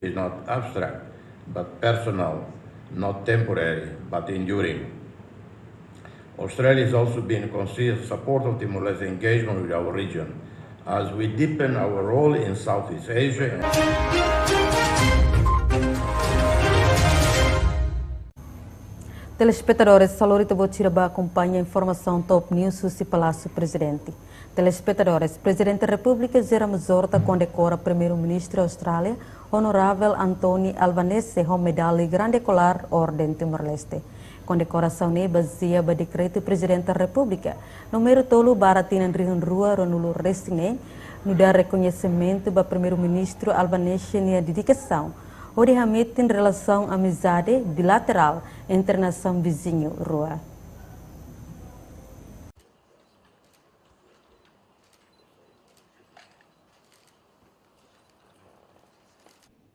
is not abstract, but personal, not temporary, but enduring. Australia has also been a consistent supporter of Timor-Leste engagement with our region, as we deepen our role in Southeast Asia. Telespectadores, salorito Botiraba acompanha a informação Top News do Palácio Presidente. Telespectadores, Presidente da República Horta Kondekora Primeiru Ministru Austrália, Honoravel Albanese, com Medalla Grande Kolar Ordem Timor-Leste. Condecoração ne baseia no decreto Presidente da República, número tolo baratina rua Ronulu Restine, no dar reconhecimento para Primeiro-Ministro Albanese na dedicação, ou de realmente em relação à amizade bilateral entre nação vizinho rua.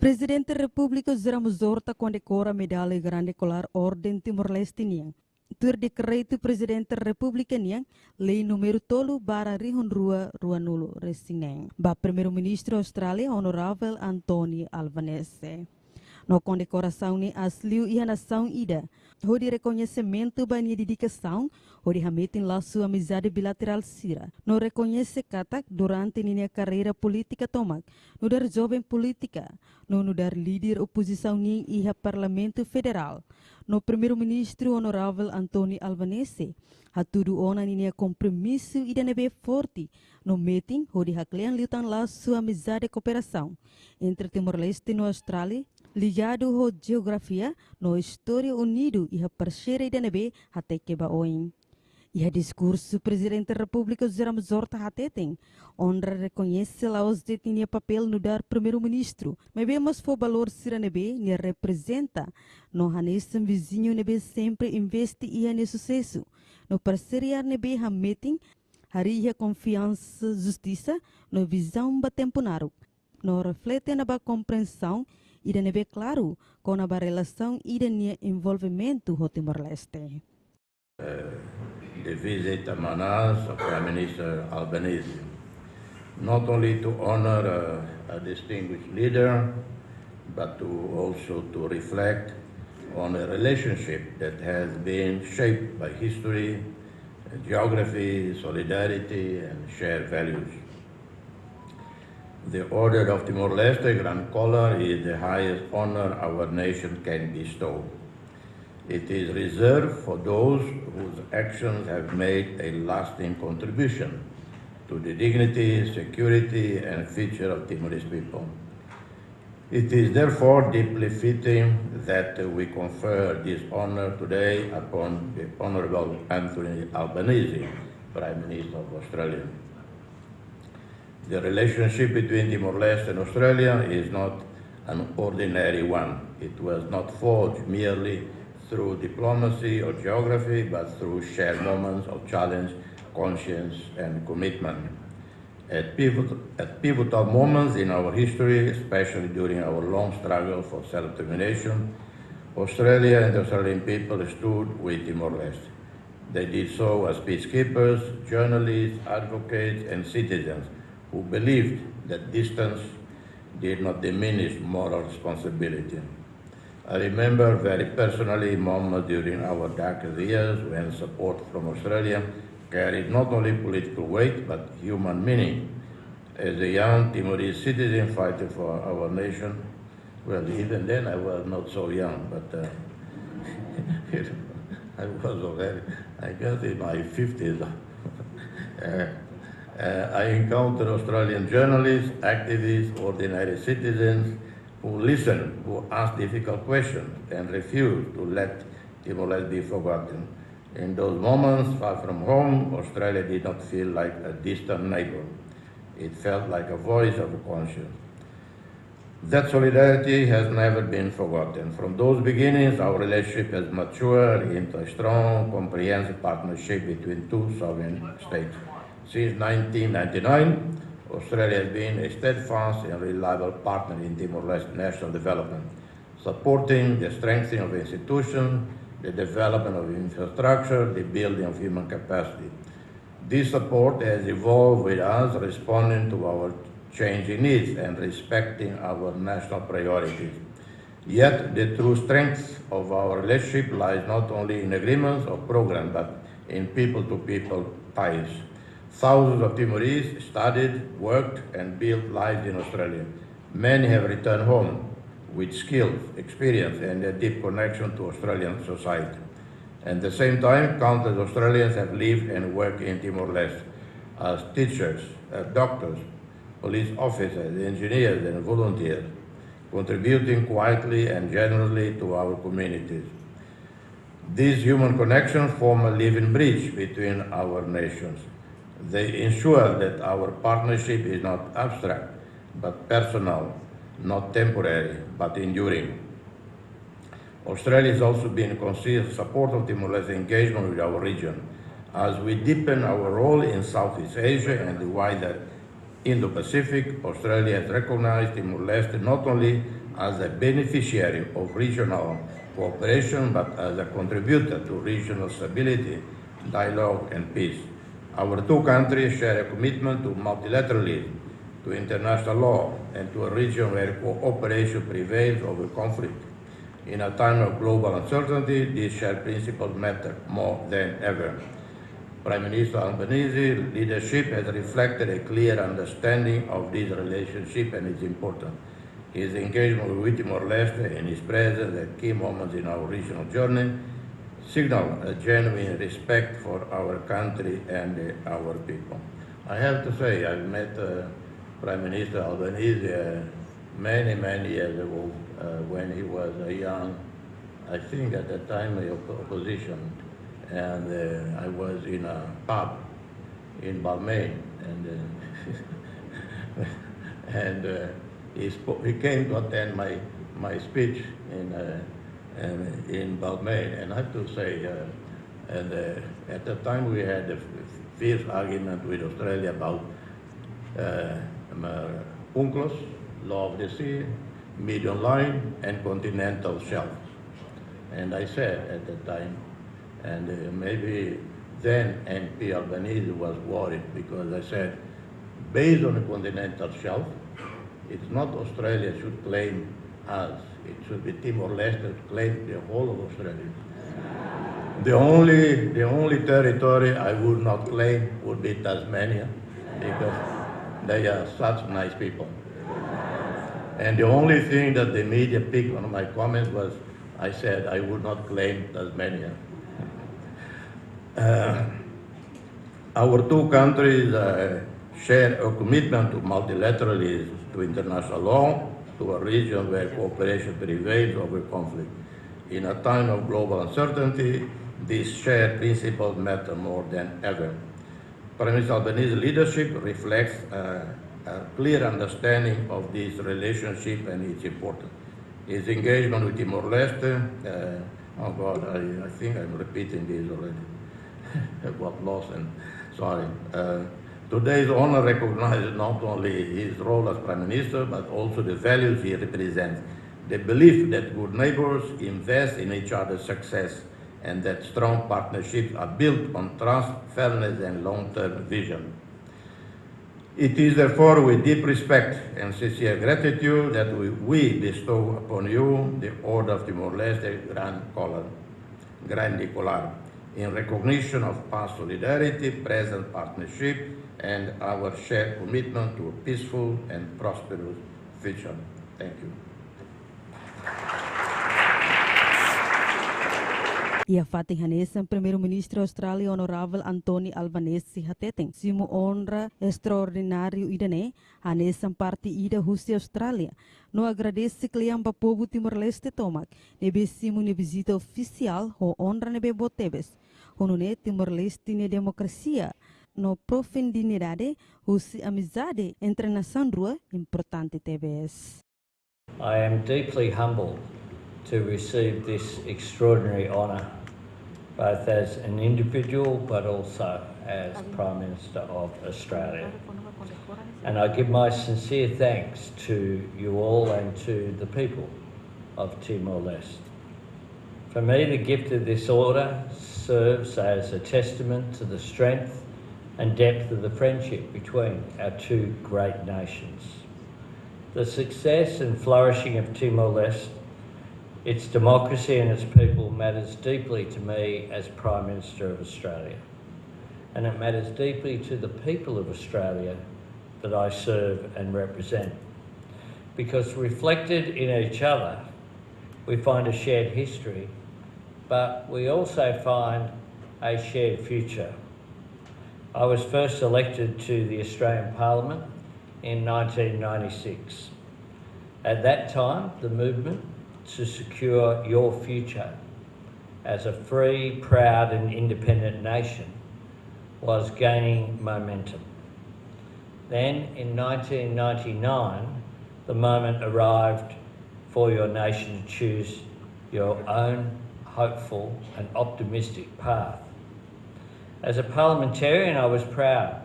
Presidente da República Horta Kondekora Medalla Grande Kolar Ordem Timor-Leste niang. Tur decreto Presidente da República niang, lei número tolo bara rihon rua nulo resineng. Ba Primeiro-Ministro Austrália Honoravel Albanese. No condecoração ni asliu e a nação ida. O de reconhecimento ba ni dedicação, o de hametin laço amizade bilateral sira. No reconhece katak durante ni carreira política tomak. No dar jovem política. No dar líder oposição ni iha Parlamento Federal. No Primeiro-Ministro Honoravel Albanese. Hatudu ona ni compromisso ida nebe forte. No meeting, o de haklean liutan laço amizade e cooperação. Entre Timor-Leste e Austrália, ligado à geografia, no história unido e a parceira da nebe até que baoin. E a discurso Presidente da República Horta hatetem, onde reconhece laos de tinha papel no dar Primeiro-Ministro, mas vemos for valor sira nebe ne representa, no hanesam vizinho nebe sempre investe e ane sucesso, no parceria nebe hameting, haria confiança, justiça, no visão batemponaru, no reflete na ba compreensão e de nebe claro com a relação e de envolvimento do Timor-Leste. The visit of Prime Minister Albanese, not only to honor a distinguished leader, but also to reflect on a relationship that has been shaped by history, geography, solidarity, and shared values. The Order of Timor-Leste Grande Kolar is the highest honor our nation can bestow. It is reserved for those whose actions have made a lasting contribution to the dignity, security, and future of Timorese people. It is therefore deeply fitting that we confer this honor today upon the Honourable Anthony Albanese, Prime Minister of Australia. The relationship between Timor-Leste and Australia is not an ordinary one. It was not forged merely through diplomacy or geography, but through shared moments of challenge, conscience, and commitment. At pivotal moments in our history, especially during our long struggle for self-determination, Australia and the Australian people stood with Timor-Leste. They did so as peacekeepers, journalists, advocates, and citizens who believed that distance did not diminish moral responsibility. I remember very personally moments during our darkest years when support from Australia carried not only political weight but human meaning. As a young Timorese citizen fighting for our nation, well, even then I was not so young, but I was already, I guess, in my 50s. I encountered Australian journalists, activists, ordinary citizens who listened, who asked difficult questions and refused to let Timor-Leste be forgotten. In those moments, far from home, Australia did not feel like a distant neighbor. It felt like a voice of conscience. That solidarity has never been forgotten. From those beginnings, our relationship has matured into a strong, comprehensive partnership between two sovereign states. Since 1999, Australia has been a steadfast and reliable partner in Timor-Leste national development, supporting the strengthening of institutions, the development of infrastructure, the building of human capacity. This support has evolved with us responding to our changing needs and respecting our national priorities. Yet the true strength of our relationship lies not only in agreements or programs, but in people-to-people ties. Thousands of Timorese studied, worked, and built lives in Australia. Many have returned home with skills, experience, and a deep connection to Australian society. At the same time, countless Australians have lived and worked in Timor-Leste as teachers, doctors, police officers, engineers, and volunteers, contributing quietly and generously to our communities. These human connections form a living bridge between our nations. They ensure that our partnership is not abstract, but personal, not temporary, but enduring. Australia has also been a consistent supporter of Timor-Leste engagement with our region. As we deepen our role in Southeast Asia and the wider Indo-Pacific, Australia has recognized Timor-Leste not only as a beneficiary of regional cooperation, but as a contributor to regional stability, dialogue, and peace. Our two countries share a commitment to multilateralism, to international law, and to a region where cooperation prevails over conflict. In a time of global uncertainty, these shared principles matter more than ever. Prime Minister Albanese leadership has reflected a clear understanding of this relationship and its importance. His engagement with Timor-Leste and his presence at key moments in our regional journey signal a genuine respect for our country and our people. I have to say, I've met Prime Minister Albanese many years ago when he was a young, I think at the time, opposition. And I was in a pub in Balmain, and he came to attend my speech in Balmain, and I have to say, at the time we had a fierce argument with Australia about UNCLOS, law of the sea, median line, and continental shelf. And I said at the time, and maybe then MP Albanese was worried because I said, based on the continental shelf, it's not Australia should claim us. It should be Timor-Leste to claim the whole of Australia. The only territory I would not claim would be Tasmania because they are such nice people. And the only thing that the media picked on my comments was I said I would not claim Tasmania. Our two countries share a commitment to multilateralism, to international law, to a region where cooperation prevails over conflict. In a time of global uncertainty, these shared principles matter more than ever. Prime Minister Albanese's leadership reflects a clear understanding of this relationship and its importance. His engagement with Timor-Leste, oh God, I think I'm repeating this already. Got lost and sorry. Today's honor recognizes not only his role as Prime Minister, but also the values he represents. The belief that good neighbors invest in each other's success and that strong partnerships are built on trust, fairness, and long-term vision. It is therefore with deep respect and sincere gratitude that we bestow upon you the Order of Timor-Leste Grande Kolar, in recognition of past solidarity, present partnership, and our shared commitment to a peaceful and prosperous future. Thank you. Ia fating Hanesan Primeiro Ministro Australia Honoravel Albanese hateteng simu honra extraordinário idane Hanesan parti ida husi Australia no agradece kliam pa povo Timor-Leste tomak nebe simu ne visita oficial ho honra nebe botebes honune Timor-Leste ne democracia no profundidade husi amizade entre nação rua importante TVS. I am deeply humbled to receive this extraordinary honour, both as an individual but also as Prime Minister of Australia. And I give my sincere thanks to you all and to the people of Timor-Leste. For me, the gift of this order serves as a testament to the strength and depth of the friendship between our two great nations. The success and flourishing of Timor-Leste, its democracy and its people matters deeply to me as Prime Minister of Australia. And it matters deeply to the people of Australia that I serve and represent. Because reflected in each other, we find a shared history, but we also find a shared future. I was first elected to the Australian Parliament in 1996. At that time, the movement to secure your future as a free, proud and independent nation was gaining momentum. Then in 1999, the moment arrived for your nation to choose your own hopeful and optimistic path. As a parliamentarian, I was proud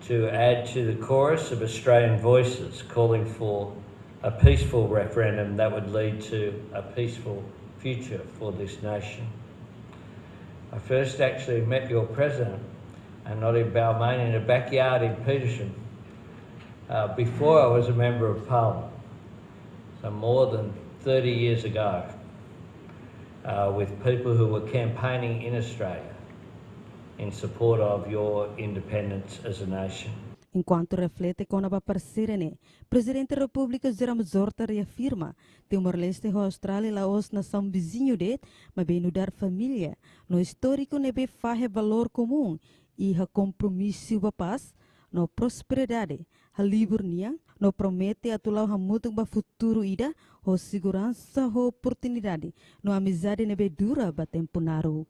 to add to the chorus of Australian voices calling for a peaceful referendum that would lead to a peaceful future for this nation. I first actually met your president, and not in Balmain, in a backyard in Petersham, before I was a member of Parliament, so more than 30 years ago, with people who were campaigning in Australia in support of your independence as a nation. Enquanto reflete com a parcerene, Presidente da República Zorta reafirma Timor-Leste e Austrália laos nação vizinho de, mas bem no dar família, no histórico nebe fahe valor comum e a compromisso da paz, no prosperidade, a liburnia, no promete atulau a mutung ba futuro ida, ho segurança, ho oportunidade, no amizade nebe dura ba tempo naru.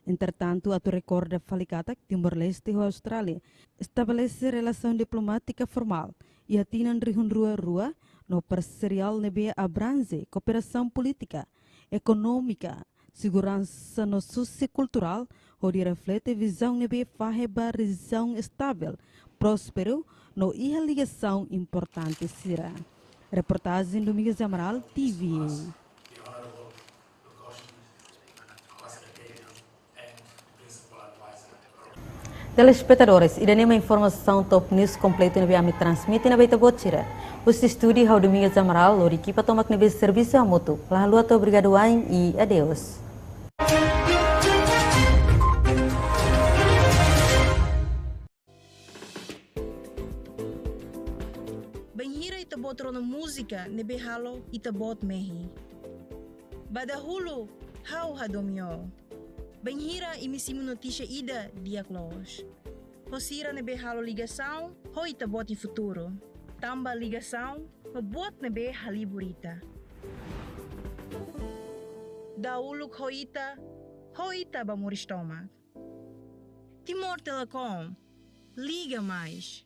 Entretanto, a recorda falicata que Timor-Leste e Austrália estabelece relação diplomática formal e atinan rihun rua no parcerial nebe abrange cooperação política, econômica, segurança no sociocultural, onde reflete visão nebe faheba região estável, próspero, no iha ligação importante será. Reportagem Domingos Amaral, TVE. Telespectadores, e uma informação top news completa na me transmite na Beita Botira. Os estúdios ao Domingos Amaral, a equipa toma que nebe serviço a moto. Lalu atau obrigado e adeus. Banhira itabot ro na música nebe halo itabot mehi. Badahulu, how hadomyo. Banhira imisimu notícia ida dia close. Hosira nebe halo ligação, ho itabot i futuro. Tamba ligação, mabuot nebe haliburita. Dauluk hoita ba muristoma. Timor Telecom, liga mais.